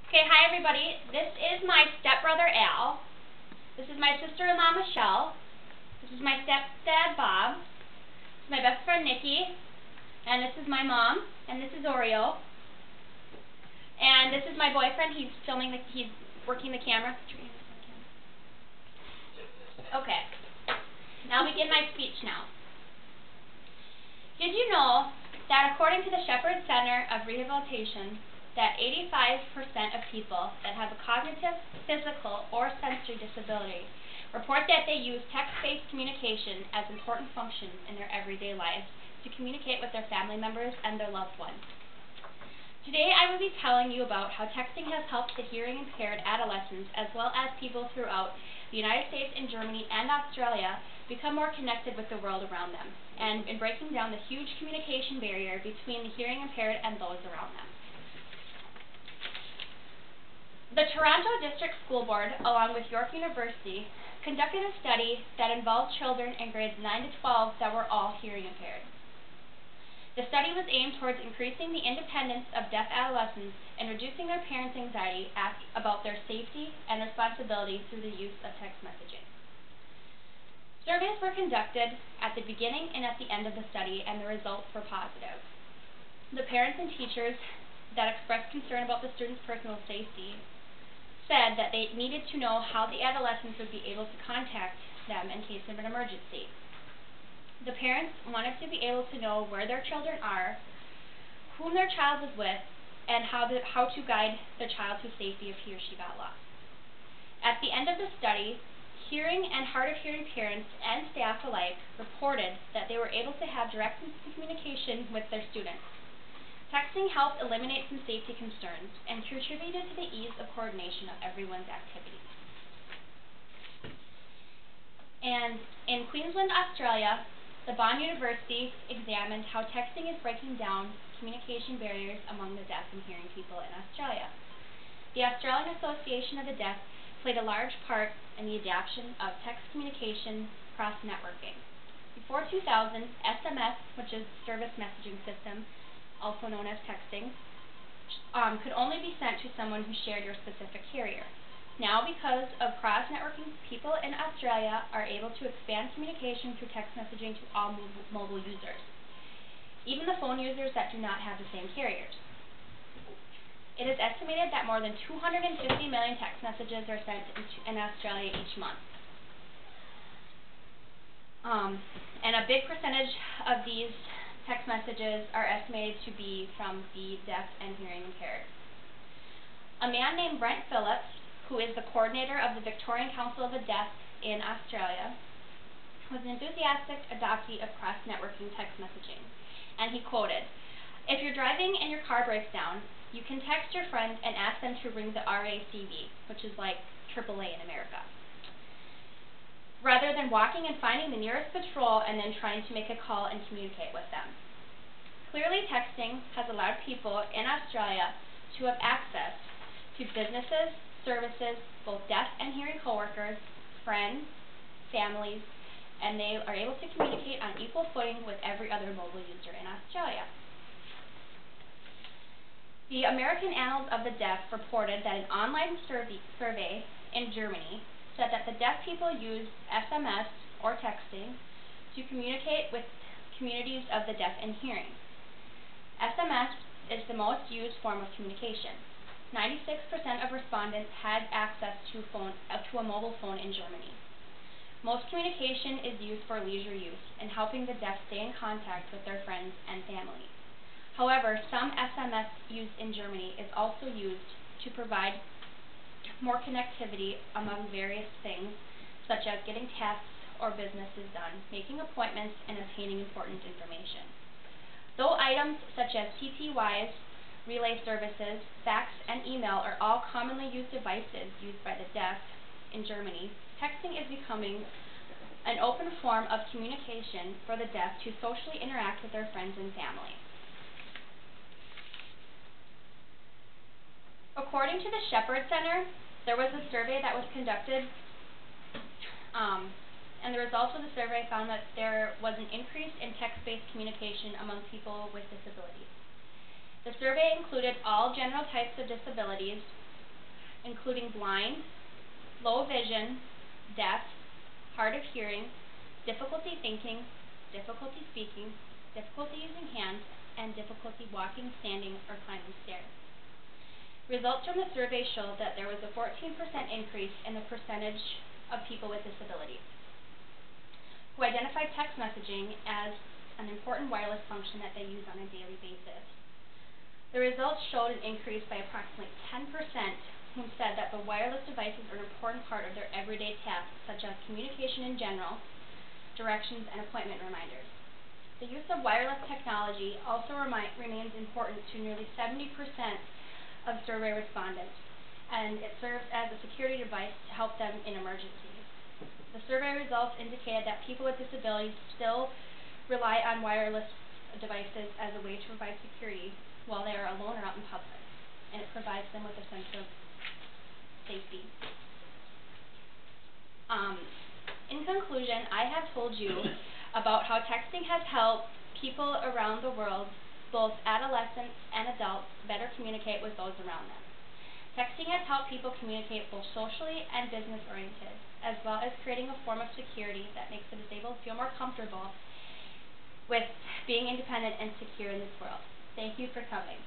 Okay, hi everybody. This is my stepbrother Al. This is my sister-in-law Michelle. This is my stepdad Bob. This is my best friend Nikki. And this is my mom. And this is Oreo. And this is my boyfriend. He's working the camera. Okay. Now I'll begin my speech now. Did you know that according to the Shepherd Center of Rehabilitation, that 85% of people that have a cognitive, physical, or sensory disability report that they use text-based communication as important functions in their everyday lives to communicate with their family members and their loved ones. Today I will be telling you about how texting has helped the hearing-impaired adolescents as well as people throughout the United States and Germany and Australia become more connected with the world around them, and in breaking down the huge communication barrier between the hearing-impaired and those around them. The Toronto District School Board, along with York University, conducted a study that involved children in grades 9 to 12 that were all hearing impaired. The study was aimed towards increasing the independence of deaf adolescents and reducing their parents' anxiety about their safety and responsibility through the use of text messaging. Surveys were conducted at the beginning and at the end of the study, and the results were positive. The parents and teachers that expressed concern about the students' personal safety said that they needed to know how the adolescents would be able to contact them in case of an emergency. The parents wanted to be able to know where their children are, whom their child was with, and how to guide their child to safety if he or she got lost. At the end of the study, hearing and hard of hearing parents and staff alike reported that they were able to have direct communication with their students. Texting helped eliminate some safety concerns and contributed to the ease of coordination of everyone's activities. And in Queensland, Australia, the Bond University examined how texting is breaking down communication barriers among the deaf and hearing people in Australia. The Australian Association of the Deaf played a large part in the adoption of text communication cross-networking. Before 2000, SMS, which is service messaging system, also known as texting, could only be sent to someone who shared your specific carrier. Now, because of cross-networking, people in Australia are able to expand communication through text messaging to all mobile users, even the phone users that do not have the same carriers. It is estimated that more than 250 million text messages are sent in Australia each month. And a big percentage of these text messages are estimated to be from the deaf and hearing impaired. A man named Brent Phillips, who is the coordinator of the Victorian Council of the Deaf in Australia, was an enthusiastic adoptee of cross-networking text messaging, and he quoted, "If you're driving and your car breaks down, you can text your friend and ask them to ring the RACV, which is like AAA in America, rather than walking and finding the nearest patrol and then trying to make a call and communicate with them." Clearly, texting has allowed people in Australia to have access to businesses, services, both deaf and hearing coworkers, friends, families, and they are able to communicate on equal footing with every other mobile user in Australia. The American Annals of the Deaf reported that an online survey in Germany said that the deaf people use SMS or texting to communicate with communities of the deaf and hearing. SMS is the most used form of communication. 96% of respondents had access to a mobile phone in Germany. Most communication is used for leisure use and helping the deaf stay in contact with their friends and family. However, some SMS used in Germany is also used to provide more connectivity among various things, such as getting tests or businesses done, making appointments, and obtaining important information. Though items such as TTYs, relay services, fax, and email are all commonly used devices used by the deaf in Germany, texting is becoming an open form of communication for the deaf to socially interact with their friends and family. According to the Shepherd Center, there was a survey that was conducted, and the results of the survey found that there was an increase in text-based communication among people with disabilities. The survey included all general types of disabilities, including blind, low vision, deaf, hard of hearing, difficulty thinking, difficulty speaking, difficulty using hands, and difficulty walking, standing, or climbing stairs. Results from the survey showed that there was a 14% increase in the percentage of people with disabilities who identified text messaging as an important wireless function that they use on a daily basis. The results showed an increase by approximately 10% who said that the wireless devices are an important part of their everyday tasks, such as communication in general, directions, and appointment reminders. The use of wireless technology also remains important to nearly 70% of survey respondents, and it serves as a security device to help them in emergencies. The survey results indicated that people with disabilities still rely on wireless devices as a way to provide security while they are alone or out in public, and it provides them with a sense of safety. In conclusion, I have told you about how texting has helped people around the world, both adolescents and adults, better communicate with those around them. Texting has helped people communicate both socially and business-oriented, as well as creating a form of security that makes the disabled feel more comfortable with being independent and secure in this world. Thank you for coming.